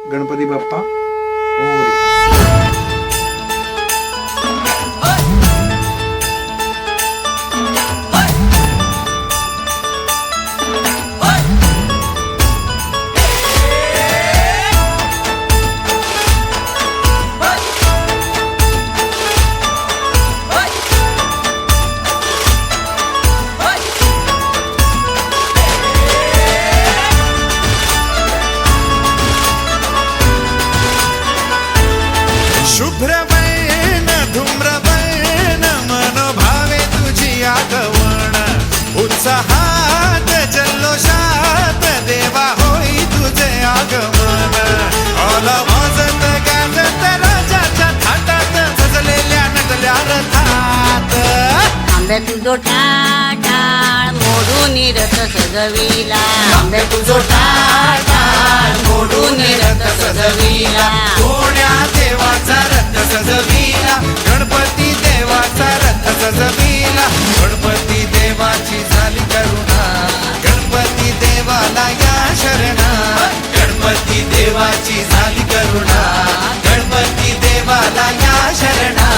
गणपती बाप्पा मोरया. शुभ्रवर्ण धूम्रवर्ण मनोभावे तुझी आगवण उत्साहात जल्लोषात देवा होई तुझे आगमन ऑल वाजत गाजत राजाच्या थाटात सजलेल्या नटल्या रथात आंबे तुझो टाळ मोडून रथ सजविला आंबे तुझो टाळ मोडून रथ सजविला कोण्या देवाचा रथ सजविला गणपती देवाचा रथ सजविला गणपती देवाची झाली करुणा गणपती देवाला या शरणा गणपती देवाची झाली करुणा गणपती देवाला या शरणा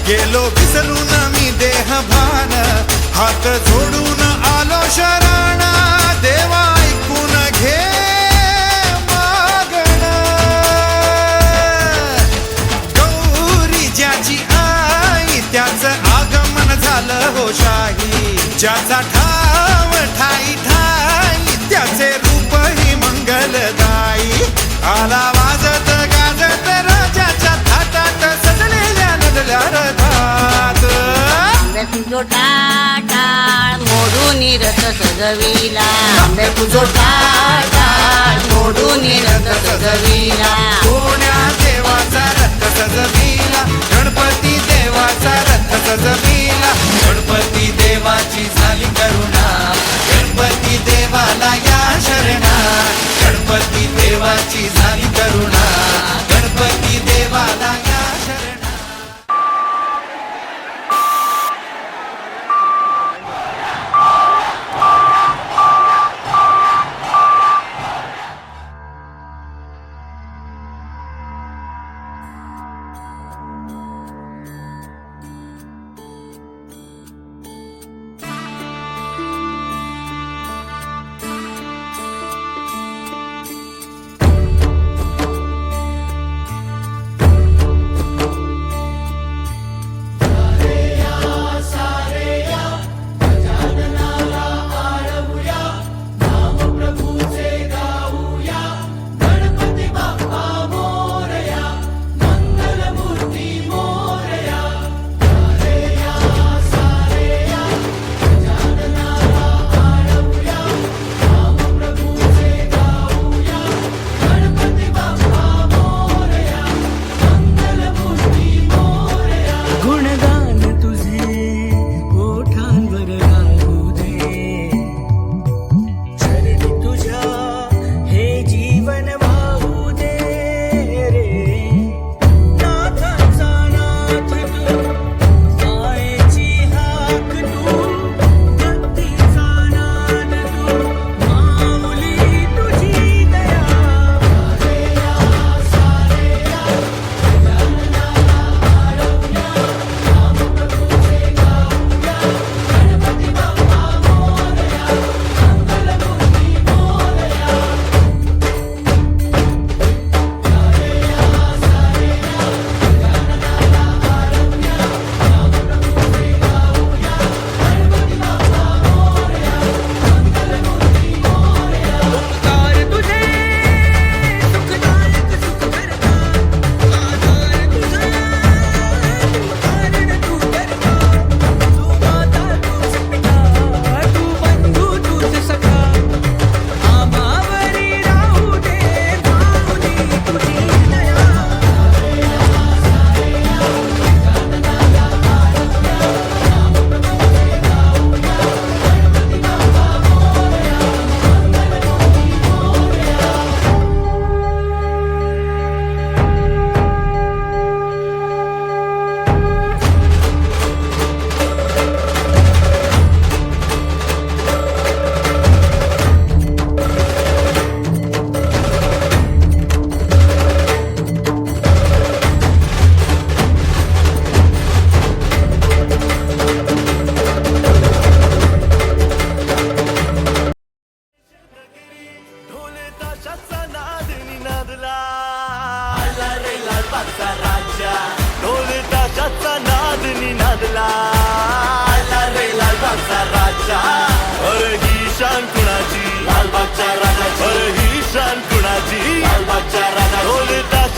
गेलो विसरून मी देह भान हात जोडून आलो शरण देवा ऐकून घे मागण गौरी ज्याची आई त्याचं आगमन झालं हो शाही ज्याचा ठाव ठाई ठाई त्याचे रूप ही मंगलदायी आला वाजत गाजत राजाच्या थाटात सजलेल्या नदल्या रथात आंबे तुझो टाळ मोडून रथ सजविला आंबे तुझो टाळ मोडून रथ सजविला कोण्या देवाचा रथ सजविला गणपती देवाचा रथ सजविला गणपती देवाची झाली करुणा गणपती देवाला या शरणा गणपती देवाची झाली करुणा गणपती देवाला या शरणा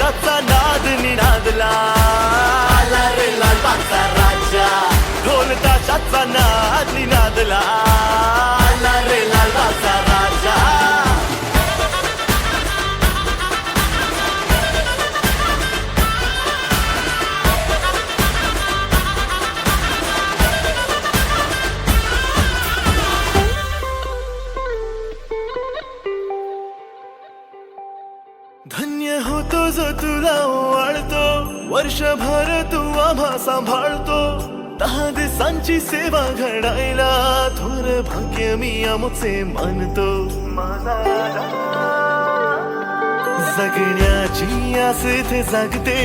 ताशाचा नाद निनादला, आला रे लालबागचा राजा. ढोल ताशाचा नाद निनादला, आला रे लालबागचा राजा. धन्य होतो जो तुला ओवाळतो, वर्षभर तू आम्हा सांभाळतो. 10 दिवसांची सेवा घडायला थोर भाग्य मी आमचे मानतो. माझा राजा जगण्याची आस इथे जागते,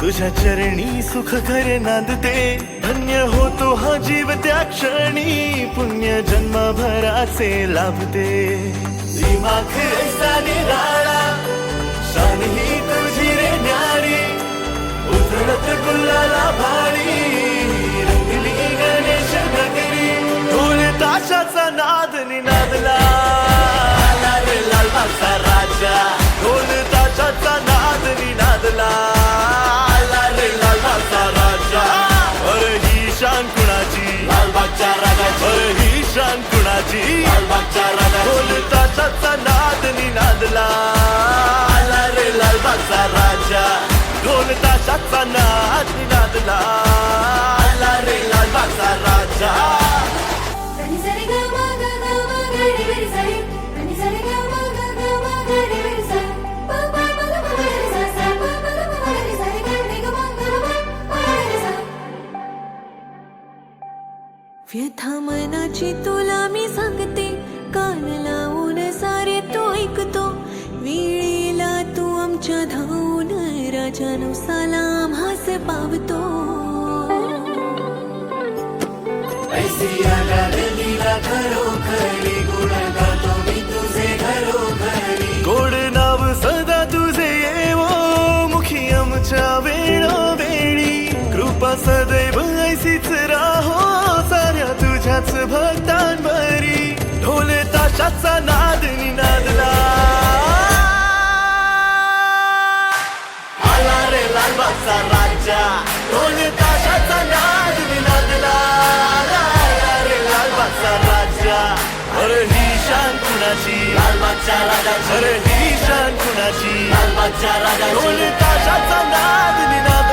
तुझ्या चरणी सुख खरे नांदते. धन्य होतो हा जीव त्या क्षणी, पुण्य जन्मभराचे लाभते. दिमाग ऐसा निराळा, शान ही तुझी रे न्यारी, उधळत गुलाला भारी, रंगली गणेश नगरी. ढोल ताशाचा नाद निनादला, आला रे लालबागचा राजा. ढोल ताशाचा नाद निनादला, आला रे लालबागचा राजा. अरे ही शान कुणाची, लालबागच्या राजाची. अरे ही शान कुणाची, लालबागच्या राजाची. ढोल ताशाचा नाद निनादला, आला रे लालबागचा राजा. ढोल ताशाचा नाद निनादला, आला रे लालबागचा राजा. व्यथा मनाची तुला मी सांगते, कान लावून सारे तो ऐकतो. वेळेला तू आमच्या धावून, राजानो सलाम हास पावतो. ऐसी आगळीला खरोखरी, गुण गातो मी तुझे घरोघरी. गोड नाव सदा तुझे येवो, मुखी आमच्या वेळोवेळी. कृपा सदैव ऐसीच राहो, साऱ्या तुझ्याच भक्तांवरी. ढोल ताशाचा नाद निनादला, आला रे लालबागचा राजा. ढोल ताशाचा नाद निनादला, आला रे लालबागचा राजा. अरे ही शान कुणाची, लालबागच्या राजाची. अरे ही शान कुणाची, लालबागच्या राजाची. ढोल ताशाचा नाद निनादला.